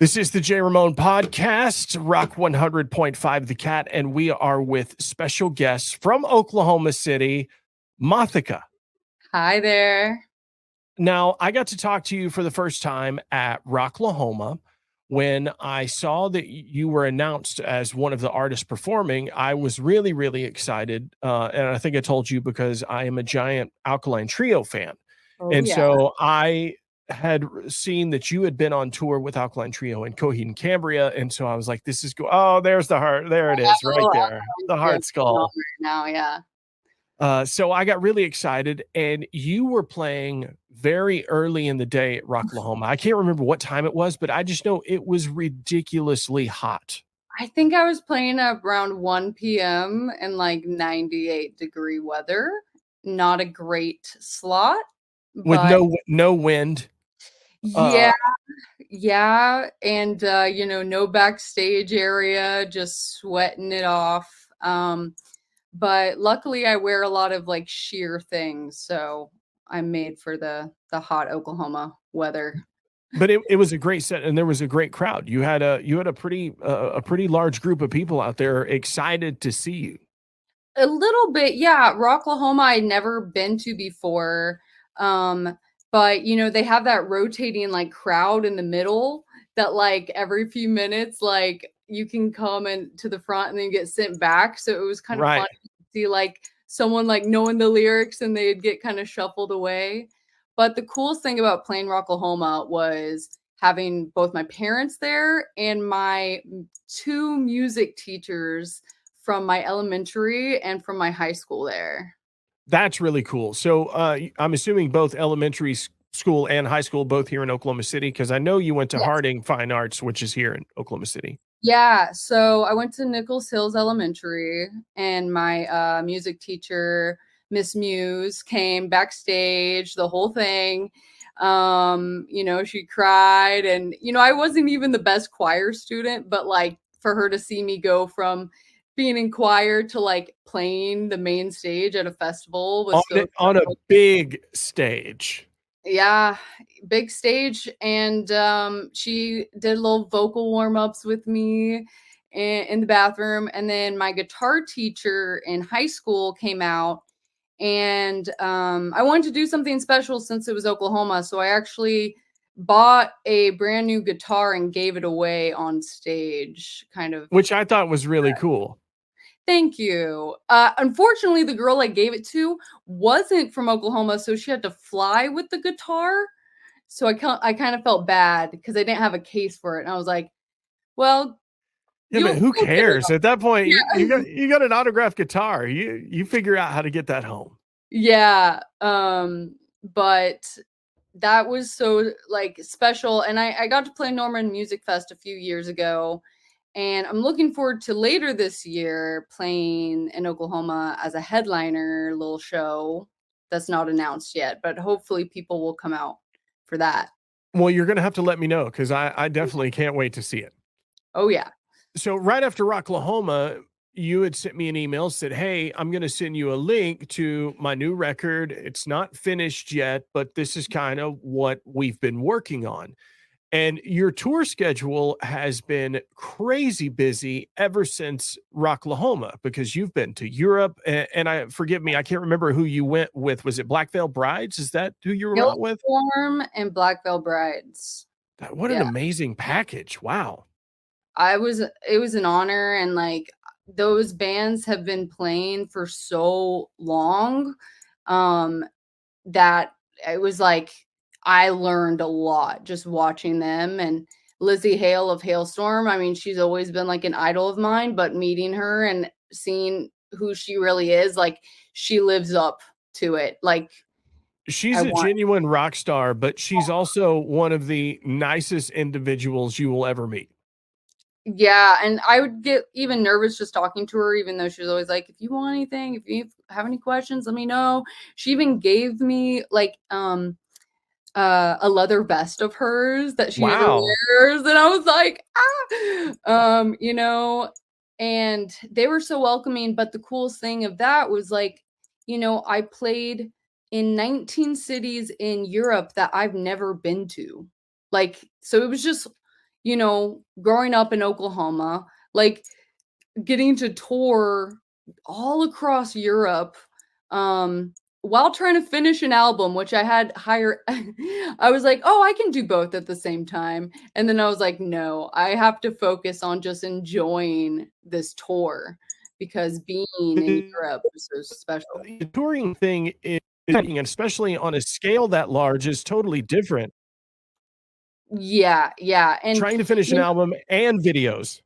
This is the Jay Ramone Podcast, Rock 100.5 The Cat, and we are with special guests from Oklahoma City, Mothica. Hi there. Now, I got to talk to you for the first time at Rocklahoma. When I saw that you were announced as one of the artists performing, I was really, really excited. And I think I told you because I am a giant Alkaline Trio fan. Oh, And yeah. so I had seen that you had been on tour with Alkaline Trio in Coheed and Cambria. And so I was like, this is go. Oh, there's the heart. There it is right there. The heart skull. Right now, yeah. So I got really excited, and you were playing very early in the day at Rocklahoma. I can't remember what time it was, but I just know it was ridiculously hot. I think I was playing up around 1 p.m. in like 98-degree weather. Not a great slot. With no wind. Yeah. And, no backstage area, just sweating it off. But luckily I wear a lot of like sheer things, so I'm made for the hot Oklahoma weather. But it was a great set, and there was a great crowd. You had a pretty large group of people out there excited to see you. A little bit, yeah. Rocklahoma I'd never been to before. But they have that rotating like crowd in the middle that like every few minutes, like you can come and to the front and then get sent back. So it was kind of fun to see like someone like knowing the lyrics and they'd get kind of shuffled away. But the coolest thing about playing Rocklahoma was having both my parents there and my two music teachers from my elementary and from my high school there. That's really cool. So I'm assuming both elementary school and high school, both here in Oklahoma City, because I know you went to Harding Fine Arts, which is here in Oklahoma City. Yeah, so I went to Nichols Hills Elementary, and my music teacher, Miss Muse, came backstage, the whole thing. She cried, and I wasn't even the best choir student, but like for her to see me go from being in choir to like playing the main stage at a festival was on a big stage. Yeah, big stage. And she did little vocal warm-ups with me in the bathroom. And then my guitar teacher in high school came out, and I wanted to do something special since it was Oklahoma. So I actually bought a brand new guitar and gave it away on stage, kind of. Which I thought was really cool. Thank you. Unfortunately, the girl I gave it to wasn't from Oklahoma, so she had to fly with the guitar. So I kind of felt bad because I didn't have a case for it. And I was like, well, yeah, but who cares at that point? Yeah. You got an autographed guitar. You figure out how to get that home. Yeah. But that was so like special. And I got to play Norman Music Fest a few years ago. And I'm looking forward to later this year playing in Oklahoma as a headliner little show that's not announced yet, but hopefully people will come out for that. Well, you're going to have to let me know because I definitely can't wait to see it. Oh, yeah. So right after Rocklahoma, you had sent me an email, said, hey, I'm going to send you a link to my new record. It's not finished yet, but this is kind of what we've been working on. And your tour schedule has been crazy busy ever since Rocklahoma because you've been to Europe. And forgive me, I can't remember who you went with. Was it Black Veil Brides? Is that who you were out with? Storm and Black Veil Brides. What an amazing package. Wow. It was an honor. And like those bands have been playing for so long that it was like, I learned a lot just watching them. And Lizzie Hale of Hailstorm, I mean, she's always been like an idol of mine, but meeting her and seeing who she really is, like she lives up to it. Like she's a genuine rock star, but she's also one of the nicest individuals you will ever meet. Yeah, and I would get even nervous just talking to her, even though she was always like, if you want anything, if you have any questions, let me know. She even gave me like a leather vest of hers that she never wears, and I was like, and they were so welcoming. But the coolest thing of that was like, I played in 19 cities in Europe that I've never been to. Like, so it was just growing up in Oklahoma, like getting to tour all across Europe, while trying to finish an album, which I had higher I was like, "Oh, I can do both at the same time." And then I was like, "No, I have to focus on just enjoying this tour because being in Europe was so special." The touring thing is, and especially on a scale that large, is totally different. Yeah, yeah, and, Trying to finish an you album and videos.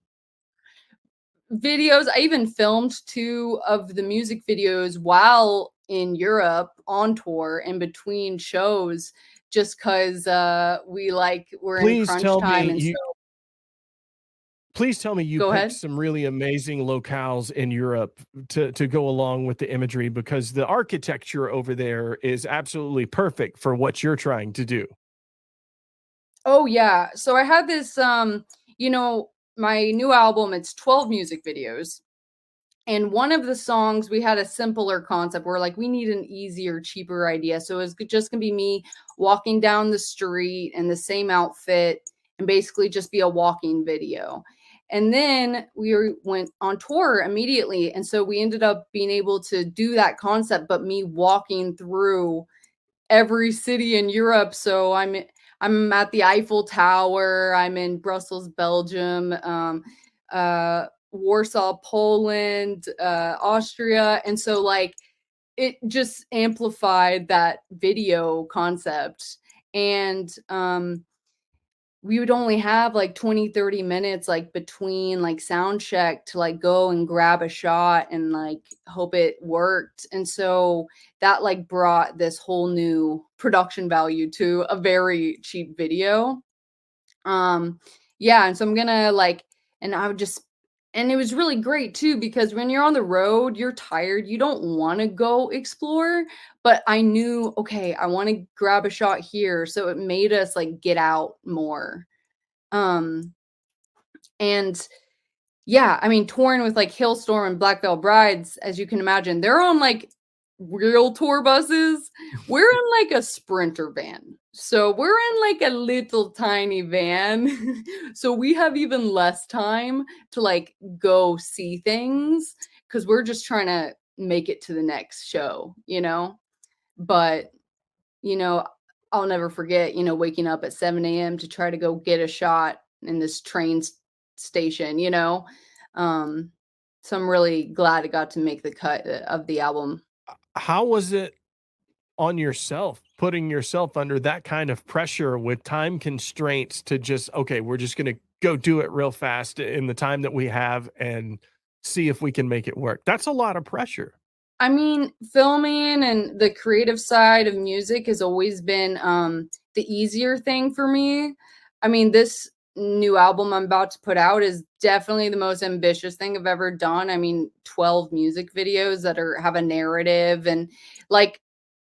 videos. I even filmed 2 of the music videos while in Europe on tour in between shows just 'cause, we're in Please crunch tell time, me and so you please tell me you Go picked ahead. some really amazing locales in Europe to go along with the imagery, because the architecture over there is absolutely perfect for what you're trying to do. Oh, yeah. So I had this, my new album, it's 12 music videos. And one of the songs, we had a simpler concept. We're like, we need an easier, cheaper idea. So it's just gonna be me walking down the street in the same outfit and basically just be a walking video. And then went on tour immediately. And so we ended up being able to do that concept, but me walking through every city in Europe. So I'm at the Eiffel Tower, I'm in Brussels, Belgium, Warsaw, Poland, Austria, and so like it just amplified that video concept. And we would only have like 20-30 minutes like between like sound check to like go and grab a shot and like hope it worked. And so that like brought this whole new production value to a very cheap video. um yeah, and so I'm gonna like, and I would just, and it was really great too because when you're on the road, you're tired, you don't want to go explore, but I knew, okay, I want to grab a shot here, so it made us like get out more. um and yeah, I mean, touring with like Hailstorm and Black Veil Brides, as you can imagine, they're on like real tour buses. We're in like a Sprinter van. So we're in like a little tiny van. So we have even less time to like go see things because we're just trying to make it to the next show. But, you know, I'll never forget, waking up at 7 a.m. to try to go get a shot in this station. Um, so I'm really glad it got to make the cut of the album. How was it on yourself, putting yourself under that kind of pressure with time constraints to just, okay, we're just going to go do it real fast in the time that we have and see if we can make it work? That's a lot of pressure. I mean, filming and the creative side of music has always been the easier thing for me. I mean, this new album I'm about to put out is definitely the most ambitious thing I've ever done. I mean, 12 music videos that have a narrative, and like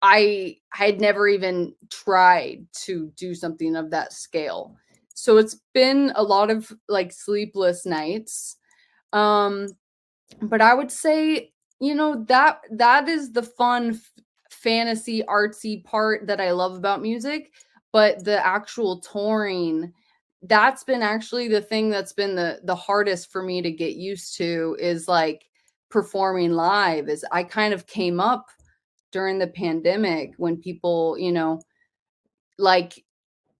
I had never even tried to do something of that scale. So it's been a lot of like sleepless nights. Um but I would say, that is the fun fantasy artsy part that I love about music, but the actual touring, that's been actually the thing that's been the hardest for me to get used to, is like performing live. Is I kind of came up during the pandemic when people, like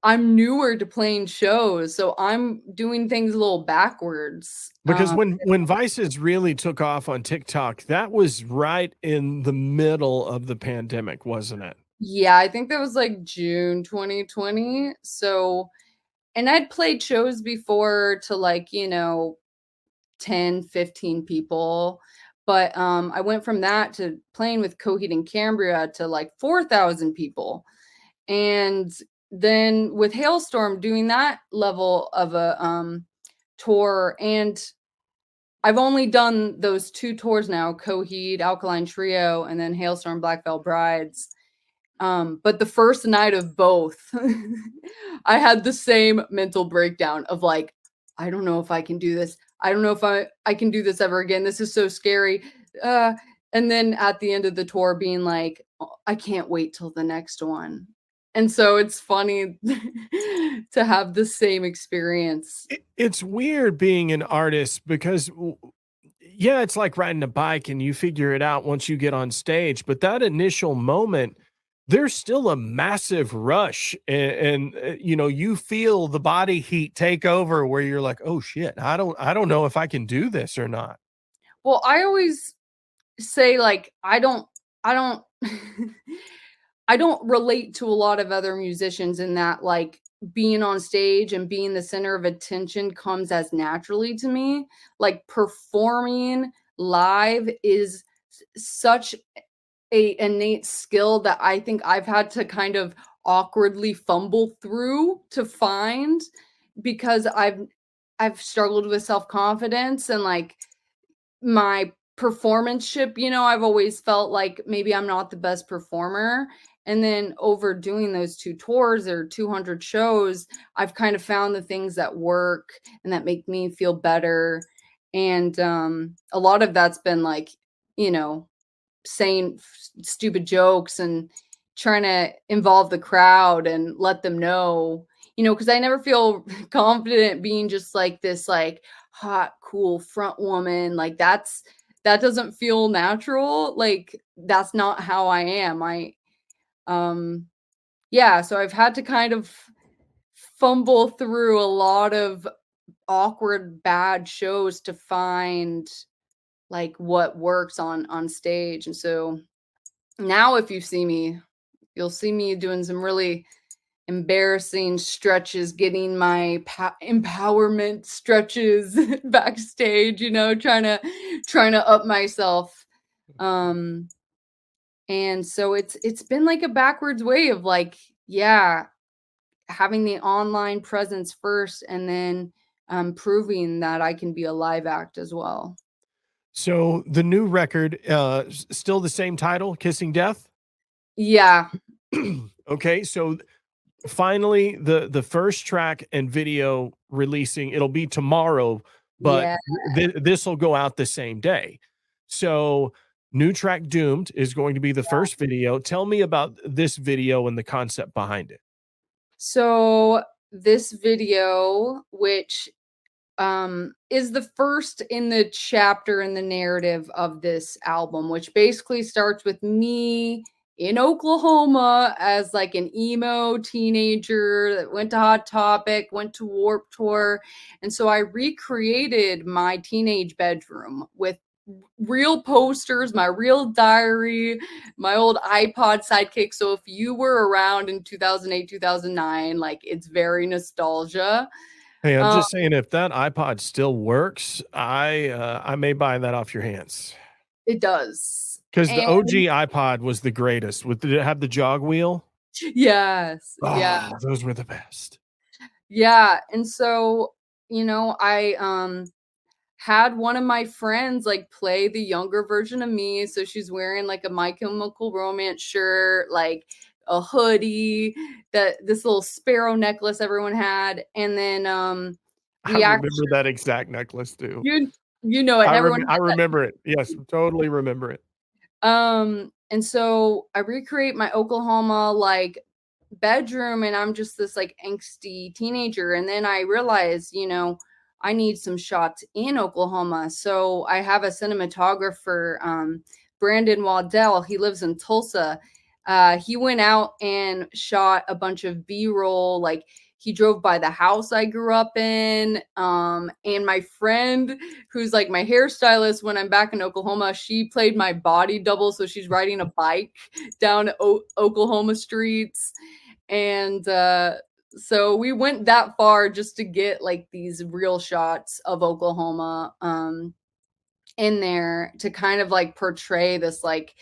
I'm newer to playing shows, so I'm doing things a little backwards. Because when Vices really took off on TikTok, that was right in the middle of the pandemic, wasn't it? Yeah, I think that was like June 2020. So, and I'd played shows before to like, 10, 15 people. But I went from that to playing with Coheed and Cambria to like 4,000 people. And then with Hailstorm doing that level of a tour, and I've only done those 2 tours now, Coheed, Alkaline Trio, and then Hailstorm, Black Veil Brides. But the first night of both, I had the same mental breakdown of like, I don't know if I can do this. I don't know if I can do this ever again. This is so scary. And then at the end of the tour being like, "Oh, I can't wait till the next one." And so it's funny to have the same experience. It's weird being an artist because yeah, it's like riding a bike and you figure it out once you get on stage, but that initial moment, there's still a massive rush and you know, you feel the body heat take over where you're like, "Oh shit, I don't know if I can do this or not." Well, I always say like I don't I don't relate to a lot of other musicians in that like being on stage and being the center of attention comes as naturally to me. Like performing live is such a innate skill that I think I've had to kind of awkwardly fumble through to find because I've struggled with self-confidence and like my performanceship, I've always felt like maybe I'm not the best performer. And then over doing those 2 tours or 200 shows, I've kind of found the things that work and that make me feel better. And a lot of that's been like, you know, saying stupid jokes and trying to involve the crowd and let them know, because I never feel confident being just like this, like hot, cool front woman. Like that doesn't feel natural. Like that's not how I am. Um, yeah. So I've had to kind of fumble through a lot of awkward, bad shows to find like what works on stage. And so now if you see me, you'll see me doing some really embarrassing stretches, getting my empowerment stretches backstage, trying to up myself. Um and so it's been like a backwards way of like, yeah, having the online presence first and then proving that I can be a live act as well. So, the new record, still the same title, Kissing Death? Yeah. Okay, so finally the first track and video releasing, it'll be tomorrow, but Yeah. this will go out the same day. So, new track Doomed is going to be the first video. Tell me about this video and the concept behind it. So this video, which is the first in the chapter in the narrative of this album, which basically starts with me in Oklahoma as like an emo teenager that went to Hot Topic, went to Warped Tour. And so I recreated my teenage bedroom with real posters, my real diary, my old iPod sidekick. So if you were around in 2008, 2009, like it's very nostalgia. Hey, I'm Um, just saying if that iPod still works, I may buy that off your hands. it does. Because the And OG iPod was the greatest. Did it have the jog wheel? yes, yeah, Oh, those were the best. yeah. And so, I had one of my friends like play the younger version of me. So she's wearing like a My Chemical Romance shirt, like a hoodie, this little sparrow necklace everyone had. And then I we remember actually that exact necklace too. you know it, and everyone I had remember it. Yes, totally remember it. that. And so I recreate my Oklahoma like bedroom and I'm just this like angsty teenager. And then I realized, I need some shots in Oklahoma. So I have a cinematographer, Brandon Waddell. He lives in Tulsa. He went out and shot a bunch of B-roll. Like he drove by the house I grew up in. And my friend, who's like my hairstylist when I'm back in Oklahoma, she played my body double. So she's riding a bike down Oklahoma streets. And so we went that far just to get like these real shots of Oklahoma in there to kind of like portray this like,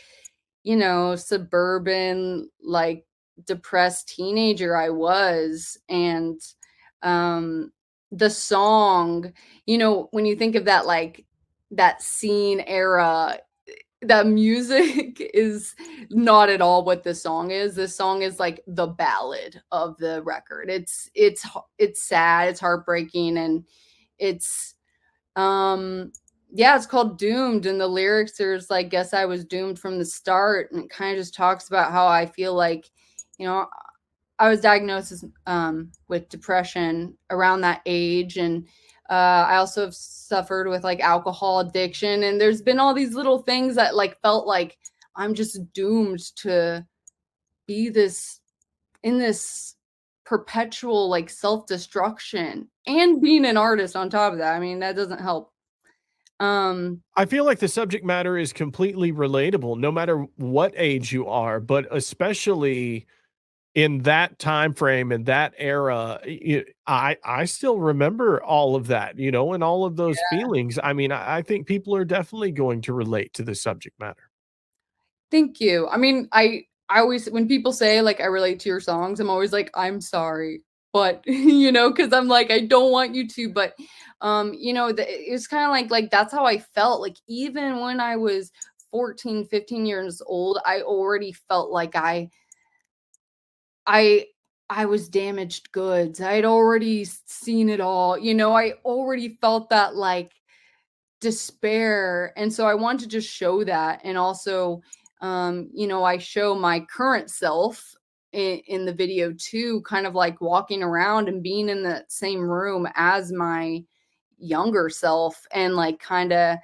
suburban, like depressed teenager I was. And the song, when you think of that, like that scene era, that music is not at all what this song is. This song is like the ballad of the record. It's sad, it's heartbreaking, and it's yeah, it's called Doomed, and the lyrics there's like guess I was doomed from the start, and it kind of just talks about how I feel like, you know, I was diagnosed with depression around that age, and I also have suffered with like alcohol addiction, and there's been all these little things that like felt like I'm just doomed to be this in this perpetual like self-destruction and being an artist on top of that. I mean, that doesn't help. I feel like the subject matter is completely relatable no matter what age you are, but especially in that time frame, in that era, I still remember all of that, and all of those feelings. I mean, I think people are definitely going to relate to the subject matter. Thank you. I mean, I always when people say like I relate to your songs, I'm always like, I'm sorry. But because I'm like, I don't want you to, but it was kind of like that's how I felt. Like even when I was 14, 15 years old, I already felt like I I was damaged goods. I'd already seen it all. I already felt that like despair, and so I want to just show that. And also I show my current self in the video too, kind of like walking around and being in the same room as my younger self, and like kind of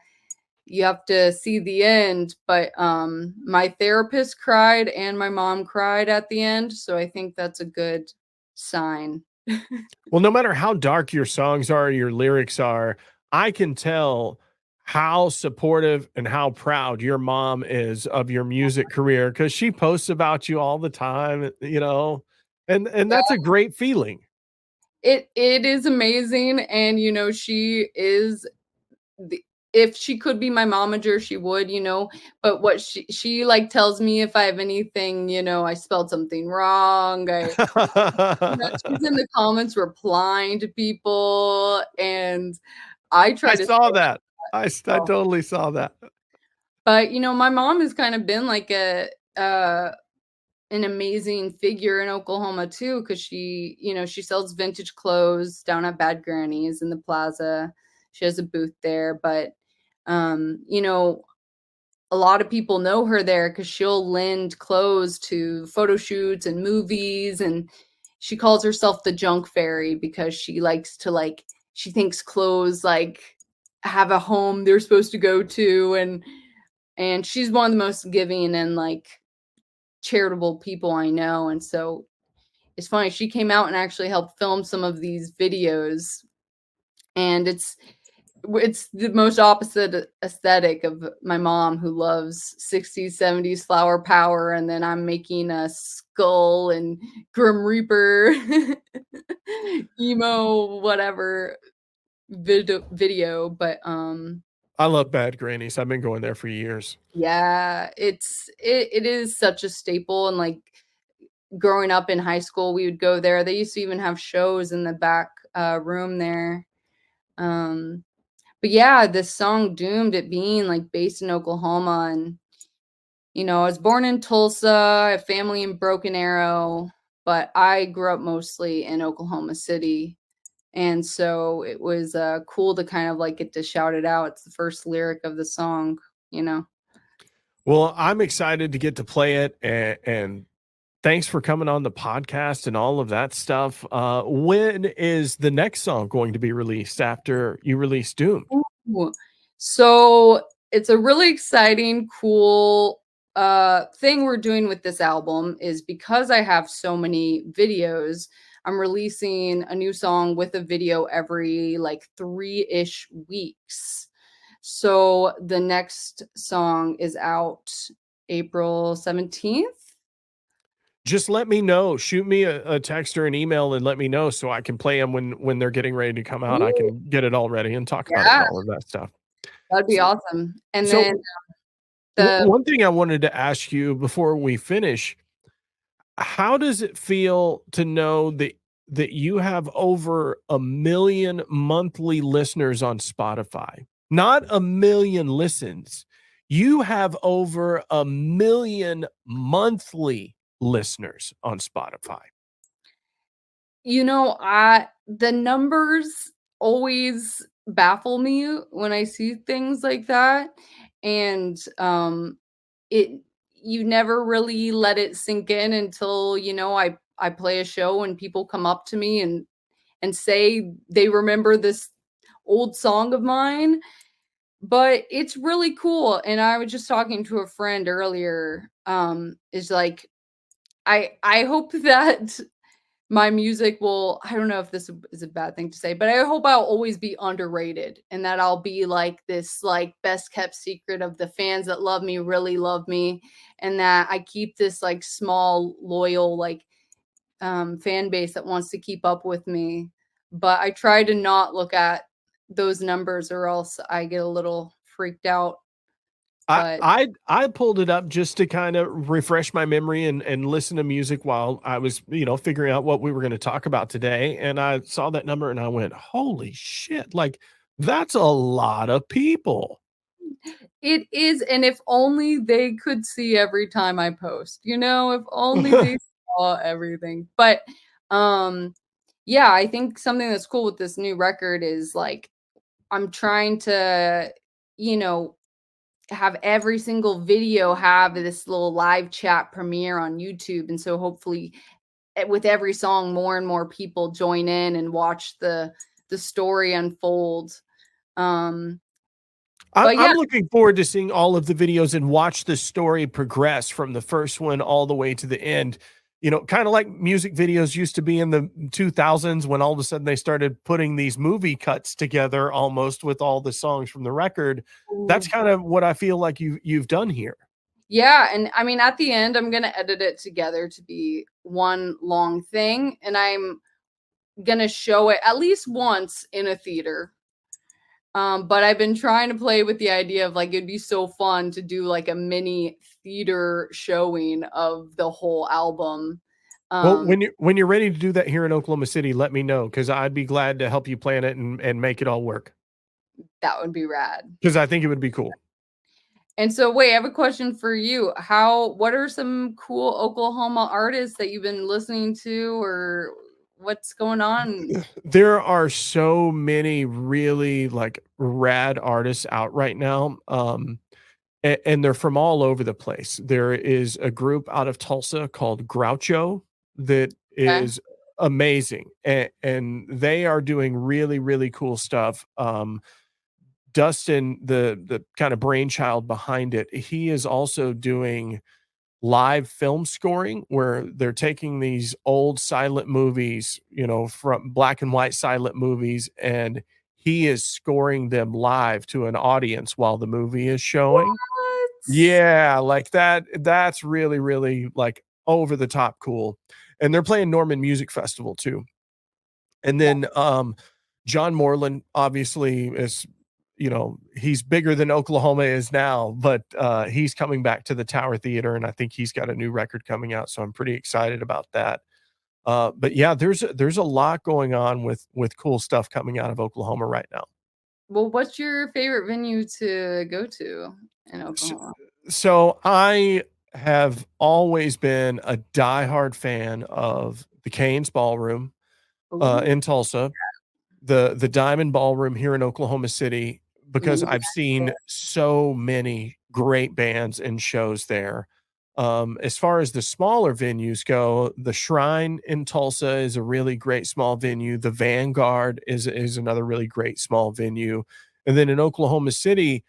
you have to see the end. But my therapist cried and my mom cried at the end, so I think that's a good sign. Well, no matter how dark your songs are, your lyrics are, I can tell how supportive and how proud your mom is of your music career because she posts about you all the time, and that's a great feeling. It is amazing, and she is the if she could be my momager, she would, but what she like tells me if I have anything, I spelled something wrong. She's in the comments replying to people, and I try I to saw say, that. I oh, totally saw that. but my mom has kind of been like an amazing figure in Oklahoma too, because she sells vintage clothes down at Bad Granny's in the plaza. She has a booth there, but a lot of people know her there because she'll lend clothes to photo shoots and movies, and she calls herself the junk fairy because she likes to she thinks clothes like have a home they're supposed to go to, and she's one of the most giving and like charitable people I know. And so it's funny, she came out and actually helped film some of these videos, and it's the most opposite aesthetic of my mom, who loves 60s 70s flower power, and then I'm making a skull and Grim Reaper emo whatever video. But I love Bad Grannies. I've been going there for years. yeah, it is such a staple. And like growing up in high school, we would go there. They used to even have shows in the back room there. But yeah, this song doomed it being like based in Oklahoma. And I was born in Tulsa, I have family in Broken Arrow, but I grew up mostly in Oklahoma City. And so it was cool to kind of like get to shout it out. It's the first lyric of the song. Well, I'm excited to get to play it, and thanks for coming on the podcast and all of that stuff. When is the next song going to be released after you release Doomed? Ooh. So it's a really exciting, cool thing we're doing with this album is because I have so many videos, I'm releasing a new song with a video every like 3-ish weeks. So the next song is out April 17th. Just let me know. Shoot me a text or an email and let me know so I can play them when they're getting ready to come out. I Ooh, can get it all ready and talk about it and yeah, all of that stuff. that'd be So, awesome. And so then the one thing I wanted to ask you before we finish, how does it feel to know that you have over 1 million monthly listeners on Spotify? Not 1 million listens. You have over 1 million monthly listeners on Spotify. I the numbers always baffle me when I see things like that. And it you never really let it sink in until, I I play a show and people come up to me and say they remember this old song of mine. But it's really cool. And I was just talking to a friend earlier, is like, I hope that my music will, I don't know if this is a bad thing to say, but I hope I'll always be underrated and that I'll be like this like best kept secret of the fans that love me really love me, and that I keep this like small loyal like fan base that wants to keep up with me. But I try to not look at those numbers or else I get a little freaked out. I But I pulled it up just to kind of refresh my memory and listen to music while I was, figuring out what we were going to talk about today. And I saw that number and I went, holy shit, like that's a lot of people. it is, and if only they could see every time I post, if only they saw everything. But yeah, I think something that's cool with this new record is like I'm trying to, you know, have every single video have this little live chat premiere on YouTube. And so hopefully with every song more and more people join in and watch the story unfold. Um but yeah, I'm looking forward to seeing all of the videos and watch the story progress from the first one all the way to the end. Kind of like music videos used to be in the 2000s when all of a sudden they started putting these movie cuts together almost with all the songs from the record. That's kind of what I feel like you've done here. yeah, and I mean at the end I'm going to edit it together to be one long thing, and I'm going to show it at least once in a theater. But I've been trying to play with the idea of like it'd be so fun to do like a mini theater showing of the whole album. Well, Um, when you're ready to do that here in Oklahoma City, let me know because I'd be glad to help you plan it and make it all work that would be rad. because I think it would be cool. And so wait, I have a question for you. What are some cool Oklahoma artists that you've been listening to, or what's going on? There are so many really like rad artists out right now. And they're from all over the place. There is a group out of Tulsa called Groucho that Okay. is amazing. And they are doing really, really cool stuff. Dustin, the kind of brainchild behind it, he is also doing live film scoring where they're taking these old silent movies, from black and white silent movies, and he is scoring them live to an audience while the movie is showing. What? Yeah, like that's really, really like over the top cool. And they're playing Norman Music Festival too. And then John Moreland obviously is, he's bigger than Oklahoma is now, but he's coming back to the Tower Theater, and I think he's got a new record coming out, so I'm pretty excited about that. But yeah, there's a lot going on with cool stuff coming out of Oklahoma right now. Well, what's your favorite venue to go to in S- Oklahoma? So I have always been a diehard fan of the Canes Ballroom Ooh, in Tulsa, the Diamond Ballroom here in Oklahoma City, because maybe. I've seen so many great bands and shows there. As far as the smaller venues go, the Shrine in Tulsa is a really great small venue. The Vanguard is another really great small venue. And then in Oklahoma City,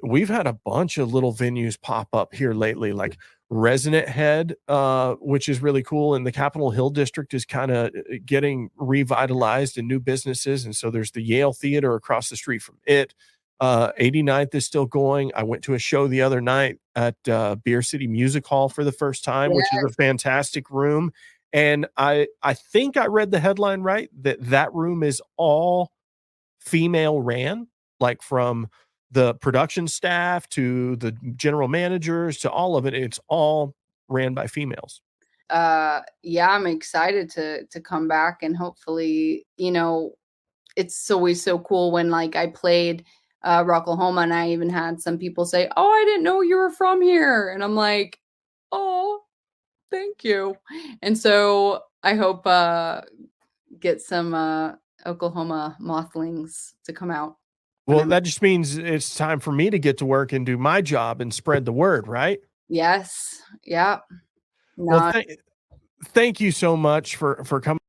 we've had a bunch of little venues pop up here lately, like Resonant Head, which is really cool. And the Capitol Hill district is kind of getting revitalized and new businesses. And so there's the Yale Theater across the street from it. 89th is still going. I went to a show the other night at Beer City Music Hall for the first time, which is a fantastic room. And I think I read the headline right that room is all female ran, like from the production staff to the general managers to all of it. It's all ran by females. Yeah, I'm excited to come back, and hopefully, it's always so cool when like I played Rocklahoma and I even had some people say, "Oh, I didn't know you were from here." And I'm like, "Oh, thank you." And so I hope get some Oklahoma mothlings to come out when Well, I'm that just means it's time for me to get to work and do my job and spread the word, right? yes. Yeah. Well, No, thank you so much for coming